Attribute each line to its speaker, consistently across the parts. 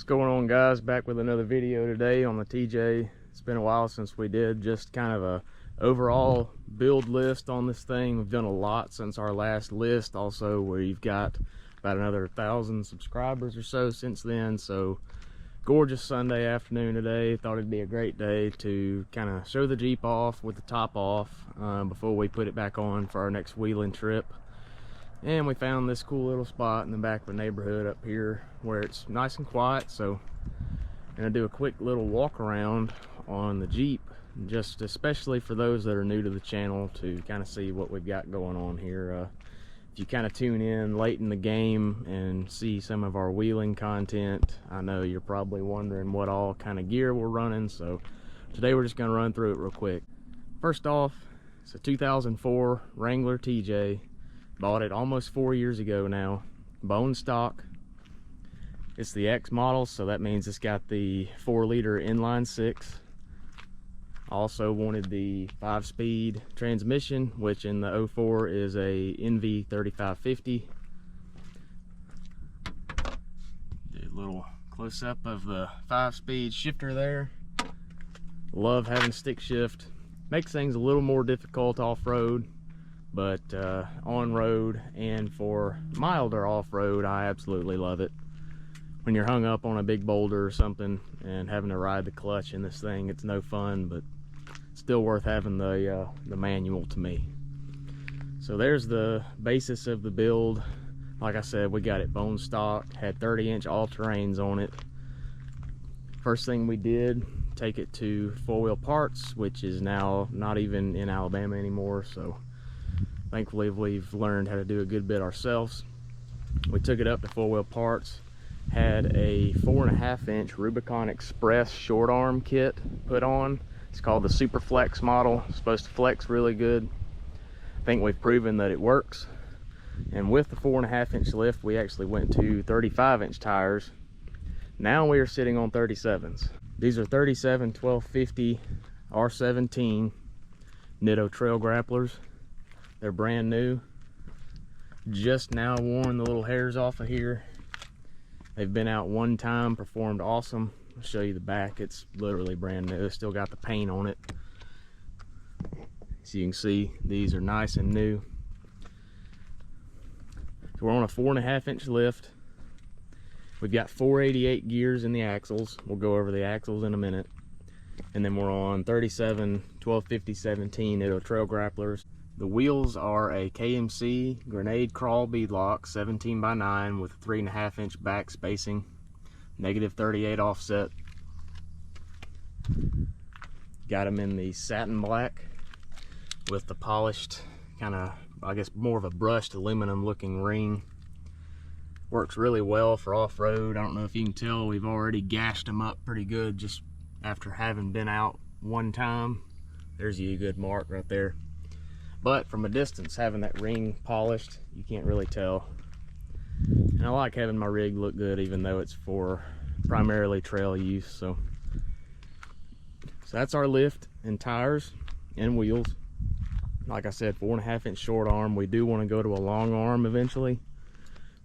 Speaker 1: What's going on, guys? Back with another video today on the TJ. It's been a while since we did just kind of a overall build list on this thing. We've done a lot since our last list. Also, we've got about another 1,000 subscribers or so since then. So gorgeous Sunday afternoon today. Thought it'd be a great day to kind of show the Jeep off with the top off before we put it back on for our next wheeling trip. And we found this cool little spot in the back of the neighborhood up here where it's nice and quiet. So I'm gonna do a quick little walk around on the Jeep, just especially for those that are new to the channel to kind of see what we've got going on here. If you kind of tune in late in the game and see some of our wheeling content, I know you're probably wondering what all kind of gear we're running. So today we're just gonna run through it real quick. First off, it's a 2004 Wrangler TJ. Bought it almost 4 years ago now. Bone stock. It's the X model, so that means it's got the 4-liter inline 6. Also wanted the 5-speed transmission, which in the 04 is a NV 3550. Do a little close-up of the 5-speed shifter there. Love having stick shift. Makes things a little more difficult off-road. But on-road and for milder off-road, I absolutely love it. When you're hung up on a big boulder or something and having to ride the clutch in this thing, it's no fun, but still worth having the manual to me. So there's the basis of the build. Like I said, we got it bone stock, had 30-inch all-terrains on it. First thing we did, take it to 4-wheel parts, which is now not even in Alabama anymore, so thankfully we've learned how to do a good bit ourselves. We took it up to 4-wheel parts, had a 4.5-inch Rubicon Express short arm kit put on. It's called the Super Flex model. It's supposed to flex really good. I think we've proven that it works. And with the 4.5-inch lift, we actually went to 35-inch tires. Now we are sitting on 37s. These are 37 1250 R17 Nitto trail grapplers. They're brand new. Just now worn the little hairs off of here. They've been out one time, performed awesome. I'll show you the back. It's literally brand new. It's still got the paint on it. So you can see these are nice and new. So we're on a 4.5-inch lift. We've got 488 gears in the axles. We'll go over the axles in a minute. And then we're on 37 1250 17 Nitto trail grapplers. The wheels are a KMC Grenade Crawl beadlock 17x9 with 3.5-inch back spacing, -38 offset. Got them in the satin black with the polished kind of, I guess, more of a brushed aluminum looking ring. Works really well for off-road. I don't know if you can tell, we've already gashed them up pretty good just after having been out one time. There's you a good mark right there. But from a distance, having that ring polished, you can't really tell. And I like having my rig look good, even though it's for primarily trail use. So that's our lift and tires and wheels. Like I said, 4.5-inch short arm. We do want to go to a long arm eventually.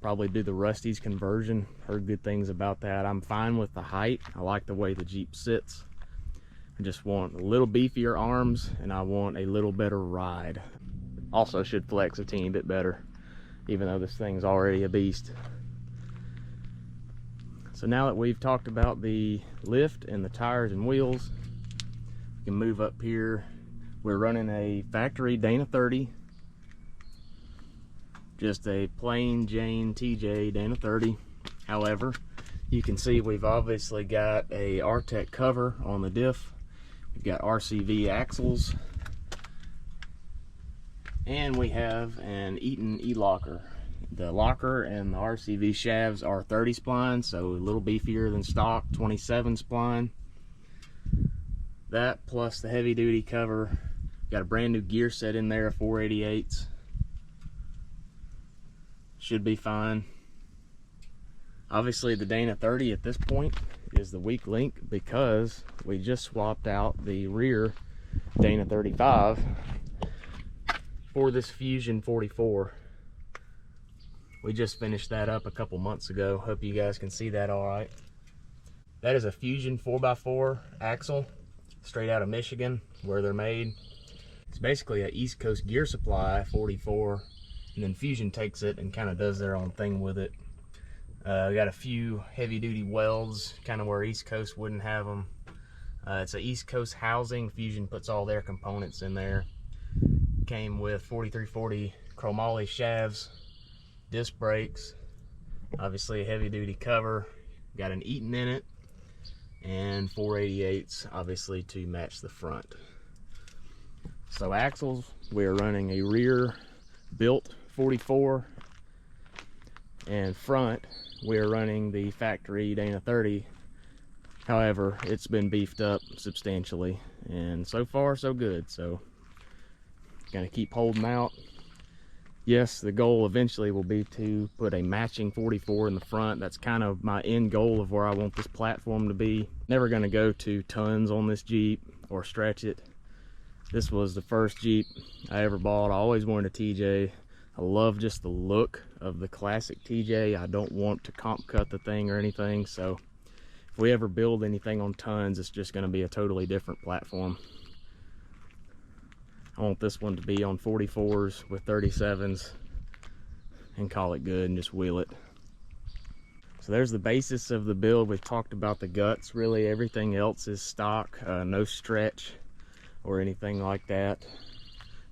Speaker 1: Probably do the Rusty's conversion. Heard good things about that. I'm fine with the height. I like the way the Jeep sits. I just want a little beefier arms and I want a little better ride. Also should flex a teeny bit better, even though this thing's already a beast. So now that we've talked about the lift and the tires and wheels, we can move up here. We're running a factory Dana 30. Just a plain Jane TJ Dana 30. However, you can see we've obviously got a Artec cover on the diff. We've got RCV axles, and we have an Eaton e-locker. The locker and the RCV shafts are 30 spline, so a little beefier than stock 27 spline. That plus the heavy duty cover. Got a brand new gear set in there, 488s. Should be fine. Obviously the Dana 30 at this point is the weak link because we just swapped out the rear Dana 35 for this Fusion 44. We just finished that up a couple months ago. Hope you guys can see that all right. That is a Fusion 4x4 axle, straight out of Michigan, where they're made. It's basically an East Coast Gear Supply 44, and then Fusion takes it and kind of does their own thing with it. We got a few heavy duty welds, kind of where East Coast wouldn't have them. It's an East Coast housing. Fusion puts all their components in there. Came with 4340 chromoly shafts, disc brakes, obviously a heavy duty cover, got an Eaton in it, and 488s obviously to match the front. So axles, we are running a rear built 44, and front we are running the factory Dana 30. However, it's been beefed up substantially, and so far so good. So gonna keep holding out. Yes, the goal eventually will be to put a matching 44 in the front. That's kind of my end goal of where I want this platform to be. Never gonna go to tons on this Jeep or stretch it. This was the first Jeep I ever bought. I always wanted a TJ. I love just the look of the classic TJ. I don't want to comp cut the thing or anything, so if we ever build anything on tons, it's just gonna be a totally different platform. I want this one to be on 44s with 37s and call it good and just wheel it. So there's the basis of the build. We've talked about the guts. Really everything else is stock, no stretch or anything like that.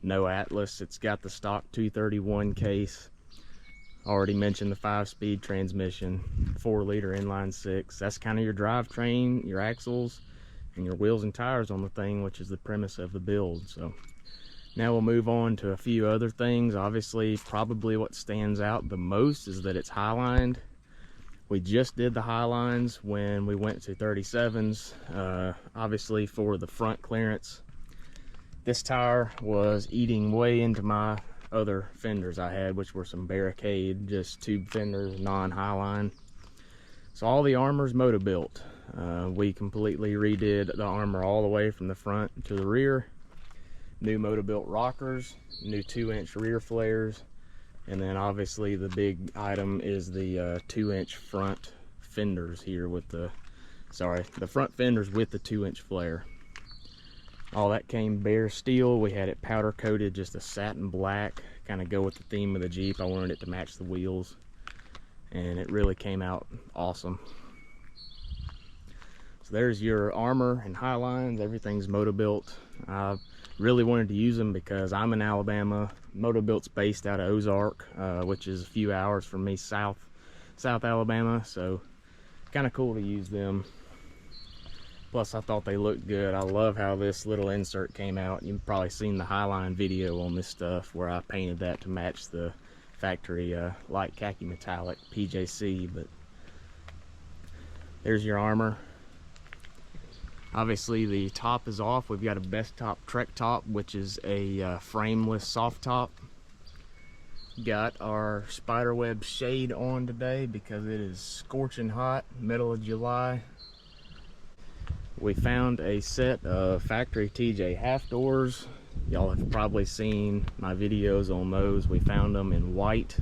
Speaker 1: No Atlas. It's got the stock 231 case. Already mentioned the 5-speed transmission, 4-liter inline 6. That's kind of your drivetrain, your axles, and your wheels and tires on the thing, which is the premise of the build. So now we'll move on to a few other things. Obviously, probably what stands out the most is that it's highlined. We just did the highlines when we went to 37's, obviously for the front clearance. This tire was eating way into my other fenders I had, which were some Barricade, just tube fenders, non-highline. So all the armor's moto built. We completely redid the armor all the way from the front to the rear. New moto built rockers, new 2-inch rear flares, and then obviously the big item is the 2-inch front fenders here with the front fenders with the 2-inch flare. All that came bare steel. We had it powder coated, just a satin black, kind of go with the theme of the Jeep. I wanted it to match the wheels, and it really came out awesome. So there's your armor and highlines. Everything's moto built. I really wanted to use them because I'm in Alabama. Moto built's based out of Ozark, which is a few hours from me, South Alabama. So kind of cool to use them. Plus, I thought they looked good. I love how this little insert came out. You've probably seen the Highline video on this stuff where I painted that to match the factory light khaki metallic PJC. But there's your armor. Obviously, the top is off. We've got a Best Top Trek top, which is a frameless soft top. Got our spiderweb shade on today because it is scorching hot, middle of July. We found a set of factory TJ half doors. Y'all have probably seen my videos on those. We found them in white.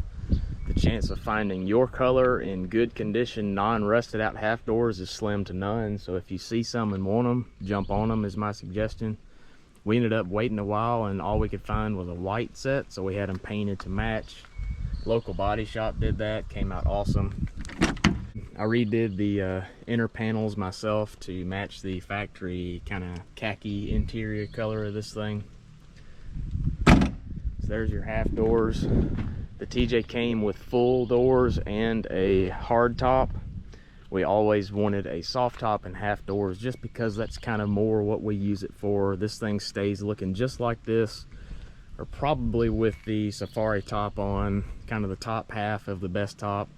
Speaker 1: The chance of finding your color in good condition, non-rusted out half doors is slim to none. So if you see some and want them, jump on them is my suggestion. We ended up waiting a while and all we could find was a white set, so we had them painted to match. Local body shop did that, came out awesome. I redid the inner panels myself to match the factory kind of khaki interior color of this thing. So there's your half doors. The TJ came with full doors and a hard top. We always wanted a soft top and half doors just because that's kind of more what we use it for. This thing stays looking just like this, or probably with the Safari top on, kind of the top half of the Best Top.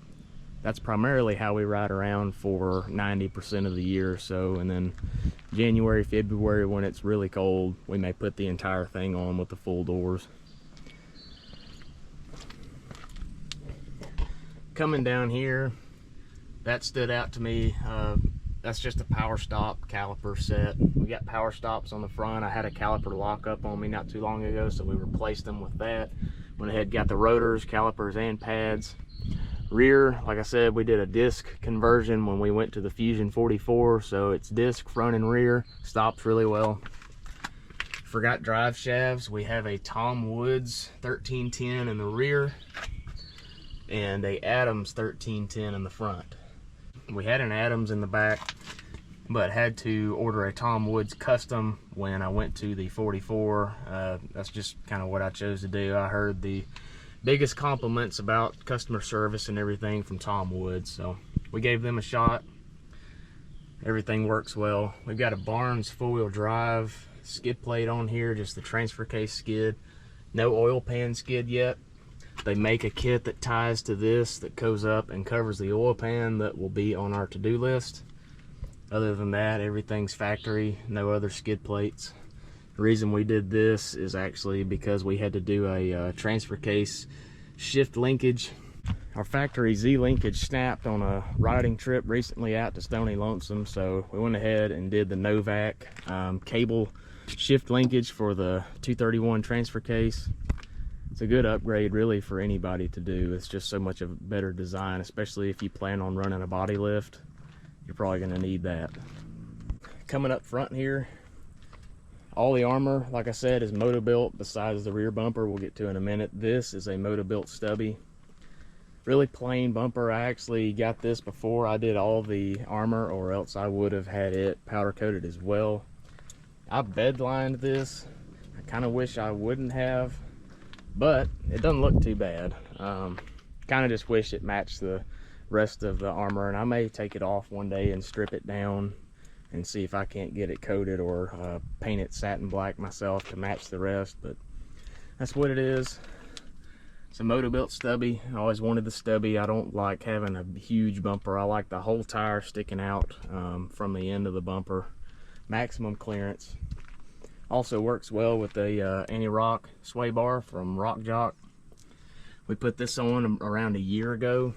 Speaker 1: That's primarily how we ride around for 90% of the year or so, and then January, February, when it's really cold, we may put the entire thing on with the full doors. Coming down here, that stood out to me. That's just a power stop caliper set. We got power stops on the front. I had a caliper lock up on me not too long ago, so we replaced them with that. Went ahead, got the rotors, calipers, and pads. Rear, like I said, we did a disc conversion when we went to the Fusion 44, so it's disc front and rear, stops really well. Forgot drive shafts. We have a Tom Woods 1310 in the rear and a Adams 1310 in the front. We had an Adams in the back, but had to order a Tom Woods custom when I went to the 44. That's just kind of what I chose to do. I heard the biggest compliments about customer service and everything from Tom Woods, so we gave them a shot. Everything works well. We've got a Barnes four-wheel drive skid plate on here, just the transfer case skid. No oil pan skid yet. They make a kit that ties to this that goes up and covers the oil pan that will be on our to-do list. Other than that, everything's factory, no other skid plates. The reason we did this is actually because we had to do a transfer case shift linkage. Our factory Z linkage snapped on a riding trip recently out to Stony Lonesome, so we went ahead and did the Novak cable shift linkage for the 231 transfer case. It's a good upgrade really for anybody to do. It's just so much of a better design, especially if you plan on running a body lift. You're probably going to need that. Coming up front here, all the armor, like I said, is moto-built besides the rear bumper we'll get to in a minute. This is a moto-built stubby. Really plain bumper. I actually got this before I did all the armor, or else I would have had it powder coated as well. I bed lined this. I kind of wish I wouldn't have, but it doesn't look too bad. Kind of just wish it matched the rest of the armor, and I may take it off one day and strip it down and see if I can't get it coated or paint it satin black myself to match the rest, but that's what it is. It's a moto-built stubby. I always wanted the stubby. I don't like having a huge bumper. I like the whole tire sticking out from the end of the bumper. Maximum clearance. Also works well with the anti-rock sway bar from Rock Jock. We put this on around a year ago,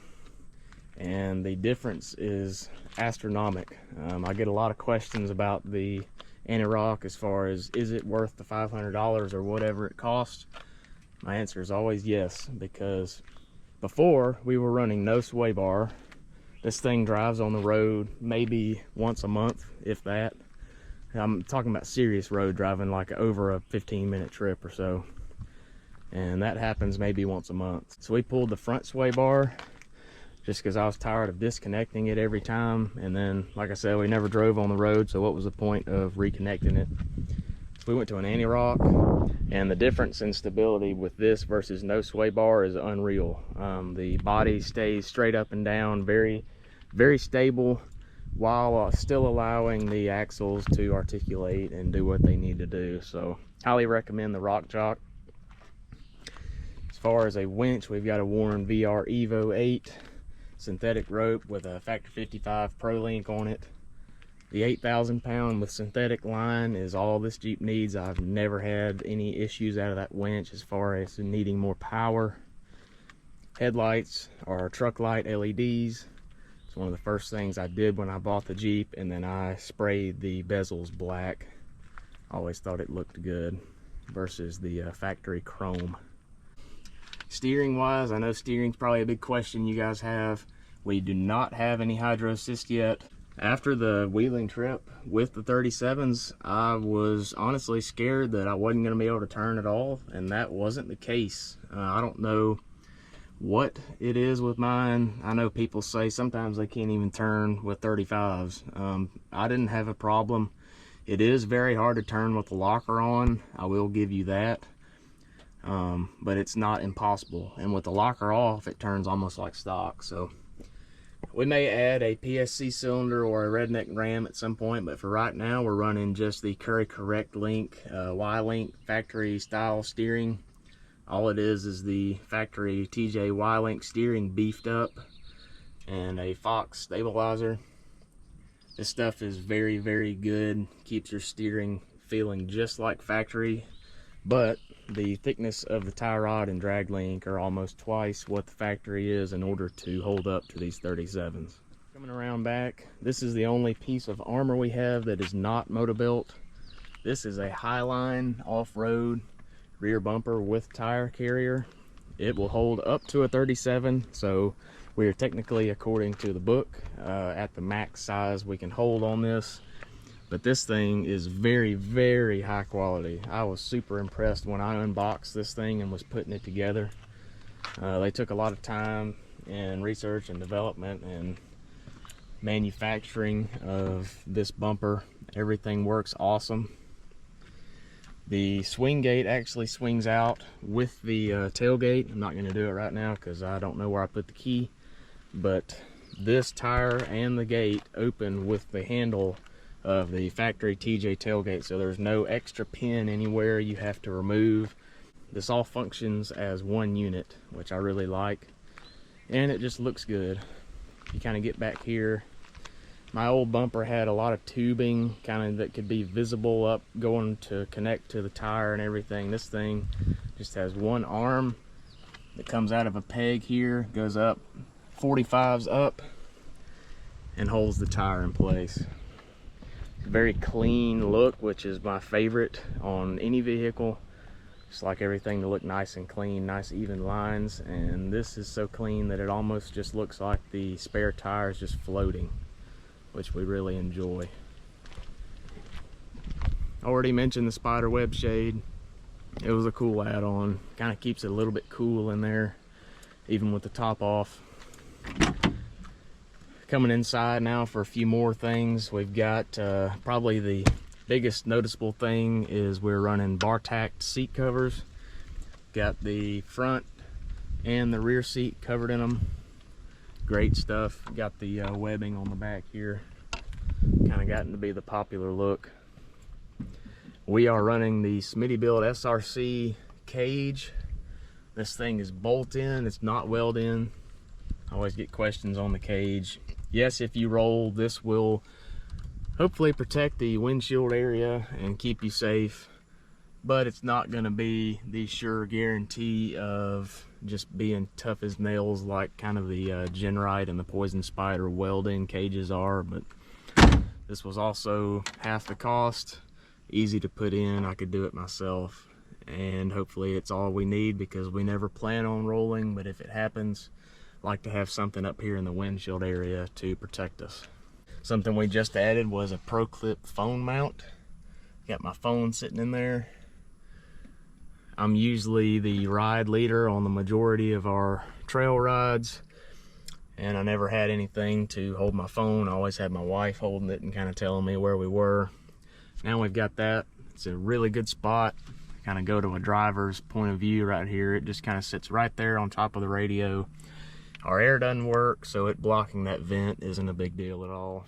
Speaker 1: and the difference is astronomical. I get a lot of questions about the anti-rock as far as, is it worth the $500 or whatever it costs? My answer is always yes, because before we were running no sway bar. This thing drives on the road maybe once a month, if that. I'm talking about serious road driving, like over a 15-minute trip or so, and that happens maybe once a month. So we pulled the front sway bar just because I was tired of disconnecting it every time, and then, like I said, we never drove on the road, so what was the point of reconnecting it? So we went to an anti-rock, and the difference in stability with this versus no sway bar is unreal. The body stays straight up and down, very, very stable, while still allowing the axles to articulate and do what they need to do. So highly recommend the Rock Jock. As far as a winch, we've got a Warren VR Evo 8 synthetic rope with a Factor 55 Pro Link on it. The 8,000 pound with synthetic line is all this Jeep needs. I've never had any issues out of that winch as far as needing more power. Headlights are truck light LEDs. It's one of the first things I did when I bought the Jeep, and then I sprayed the bezels black. Always thought it looked good versus the factory chrome. Steering wise, I know steering's probably a big question you guys have. We do not have any hydro assist yet. After the wheeling trip with the 37's, I was honestly scared that I wasn't going to be able to turn at all, and that wasn't the case. I don't know what it is with mine. I know people say sometimes they can't even turn with 35's. I didn't have a problem. It is very hard to turn with the locker on, I will give you that. But it's not impossible, and with the locker off it turns almost like stock. So we may add a PSC cylinder or a redneck ram at some point, but for right now we're running just the Curry Correct Link Y-Link factory style steering. All it is the factory TJ Y-Link steering beefed up and a Fox stabilizer. This stuff is very, very good, keeps your steering feeling just like factory, but the thickness of the tie rod and drag link are almost twice what the factory is in order to hold up to these 37's. Coming around back, this is the only piece of armor we have that is not moto-built. This is a Highline off-road rear bumper with tire carrier. It will hold up to a 37, so We are technically, according to the book, at the max size we can hold on this, but this thing is very, very high quality. I was super impressed when I unboxed this thing and was putting it together. They took a lot of time and research and development and manufacturing of this bumper. Everything works awesome. The swing gate actually swings out with the tailgate. I'm not going to do it right now because I don't know where I put the key, but this tire and the gate open with the handle of the factory TJ tailgate, so there's no extra pin anywhere you have to remove. This all functions as one unit, which I really like, and it just looks good. You kind of get back here. My old bumper had a lot of tubing kind of that could be visible up going to connect to the tire and everything. This thing just has one arm that comes out of a peg here, goes up 45s up and holds the tire in place. Very clean look, which is my favorite on any vehicle. Just like everything to look nice and clean, nice even lines, and this is so clean that it almost just looks like the spare tire is just floating, which we really enjoy. Already mentioned the spider web shade. It was a cool add-on. Kind of keeps it a little bit cool in there, even with the top off. Coming inside now for a few more things. We've got probably the biggest noticeable thing is we're running bar tacked seat covers. Got the front and the rear seat covered in them. Great stuff. Got the webbing on the back here. Kind of gotten to be the popular look. We are running the Smittybilt SRC cage. This thing is bolt in, it's not weld in. I always get questions on the cage. Yes, if you roll, this will hopefully protect the windshield area and keep you safe, but it's not going to be the sure guarantee of just being tough as nails like kind of the Genrite and the Poison Spider weld-in cages are. But this was also half the cost, easy to put in. I could do it myself, and hopefully it's all we need because we never plan on rolling, but if it happens, I like to have something up here in the windshield area to protect us. Something we just added was a Pro Clip phone mount. Got my phone sitting in there. I'm usually the ride leader on the majority of our trail rides, and I never had anything to hold my phone. I always had my wife holding it and kind of telling me where we were. Now we've got that. It's a really good spot. Kind of go to a driver's point of view right here. It just kind of sits right there on top of the radio. Our air doesn't work, so it blocking that vent isn't a big deal at all.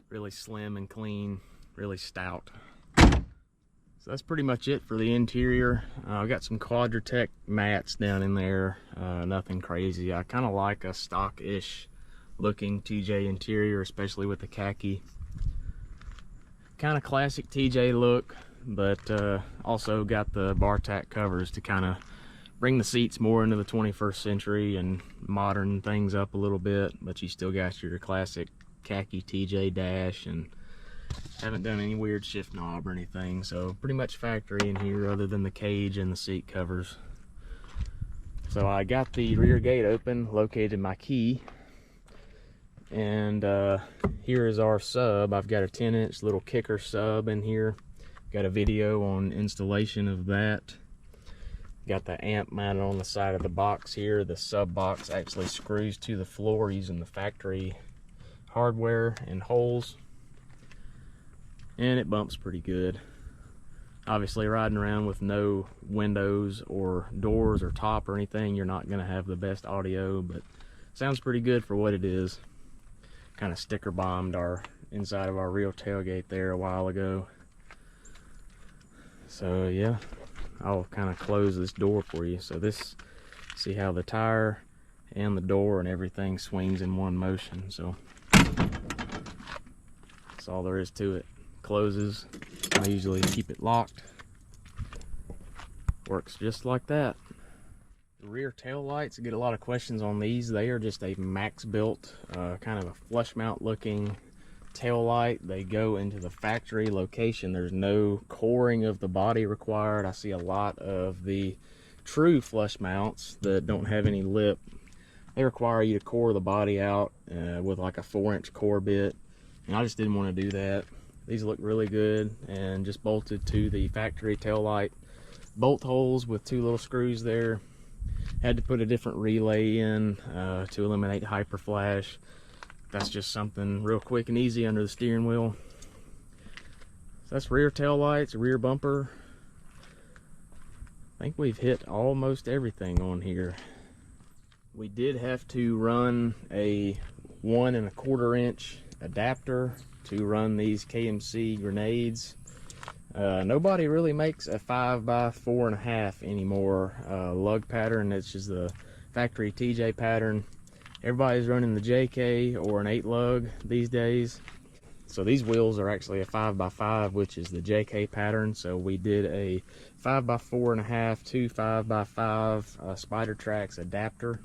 Speaker 1: Really slim and clean, really stout. So that's pretty much it for the interior. I've got some Quadratec mats down in there, nothing crazy. I kind of like a stock-ish looking TJ interior, especially with the khaki. Kind of classic TJ look, but also got the bar tack covers to kind of bring the seats more into the 21st century and modern things up a little bit, but you still got your classic khaki TJ dash, and haven't done any weird shift knob or anything, so pretty much factory in here other than the cage and the seat covers. So I got the rear gate open, located my key, and here is our sub. I've got a 10-inch little kicker sub in here. Got a video on installation of that. Got the amp mounted on the side of the box here. The sub box actually screws to the floor using the factory hardware and holes, and it bumps pretty good. Obviously riding around with no windows or doors or top or anything, you're not going to have the best audio, but sounds pretty good for what it is. Kind of sticker bombed our inside of our real tailgate there a while ago. So yeah, I'll kind of close this door for you. So this, see how the tire and the door and everything swings in one motion. So that's all there is to it. Closes. I usually keep it locked. Works just like that. The rear tail lights, I get a lot of questions on these. They are just a max built, kind of a flush mount looking tail light. They go into the factory location. There's no coring of the body required. I see a lot of the true flush mounts that don't have any lip they require you to core the body out with like a 4-inch core bit, and I just didn't want to do that. These look really good, and just bolted to the factory taillight bolt holes with 2 little screws there. Had to put a different relay in to eliminate hyper flash. That's just something real quick and easy under the steering wheel. So that's rear tail lights, rear bumper. I think we've hit almost everything on here. We did have to run a 1 1/4 inch adapter to run these KMC grenades. Nobody really makes a 5x4.5 anymore lug pattern. It's just the factory TJ pattern. Everybody's running the JK or an 8 lug these days. So these wheels are actually a 5x5, which is the JK pattern. So we did a 5x4.5 to 5x5 Spider Tracks adapter.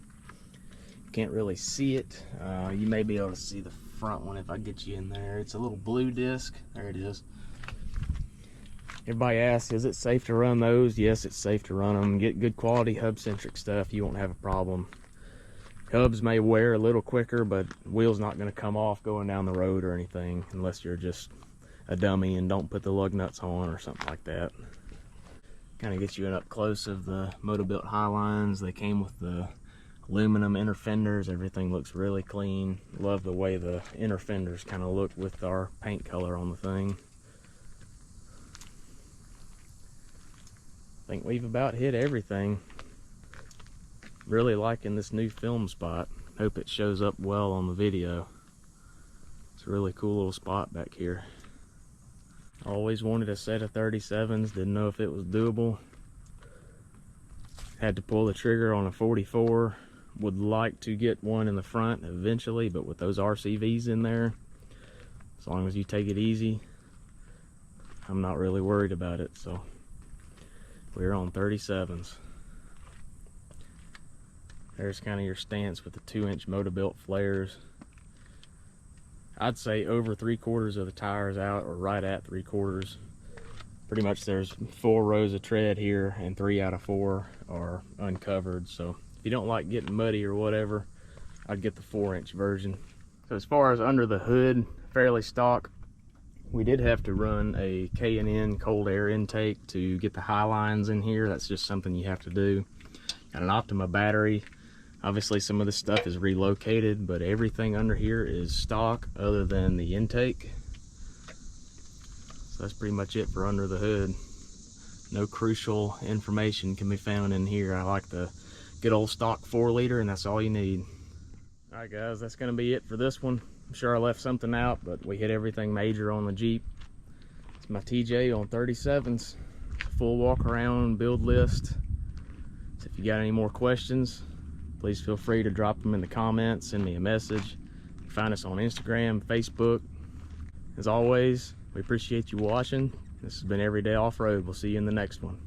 Speaker 1: You can't really see it. You may be able to see the front one if I get you in there. It's a little blue disc. There it is. Everybody asks, is it safe to run those? Yes, it's safe to run them. Get good quality hub-centric stuff, you won't have a problem. Hubs may wear a little quicker, but the wheel's not going to come off going down the road or anything, unless you're just a dummy and don't put the lug nuts on or something like that. Kind of gets you an up close of the Motobuilt Highlines. They came with the aluminum inner fenders. Everything looks really clean. Love the way the inner fenders kind of look with our paint color on the thing. I think we've about hit everything. Really liking this new film spot. Hope it shows up well on the video. It's a really cool little spot back here. Always wanted a set of 37s, didn't know if it was doable. Had to pull the trigger on a 44. Would like to get one in the front eventually, but with those RCVs in there, as long as you take it easy, I'm not really worried about it. So we're on 37s. There's kind of your stance with the 2-inch Motobuilt flares. I'd say over 3/4 of the tires out, or right at 3/4. Pretty much there's 4 rows of tread here, and 3 out of 4 are uncovered. So if you don't like getting muddy or whatever, I'd get the 4-inch version. So as far as under the hood, fairly stock. We did have to run a K&N cold air intake to get the Highlines in here. That's just something you have to do. Got an Optima battery. Obviously some of this stuff is relocated, but everything under here is stock other than the intake. So that's pretty much it for under the hood. No crucial information can be found in here. I like the good old stock 4-liter, and that's all you need. All right guys, that's gonna be it for this one. I'm sure I left something out, but we hit everything major on the Jeep. It's my TJ on 37s. Full walk around build list. So if you got any more questions, please feel free to drop them in the comments, send me a message. You can find us on Instagram, Facebook. As always, we appreciate you watching. This has been Everyday Off-Road. We'll see you in the next one.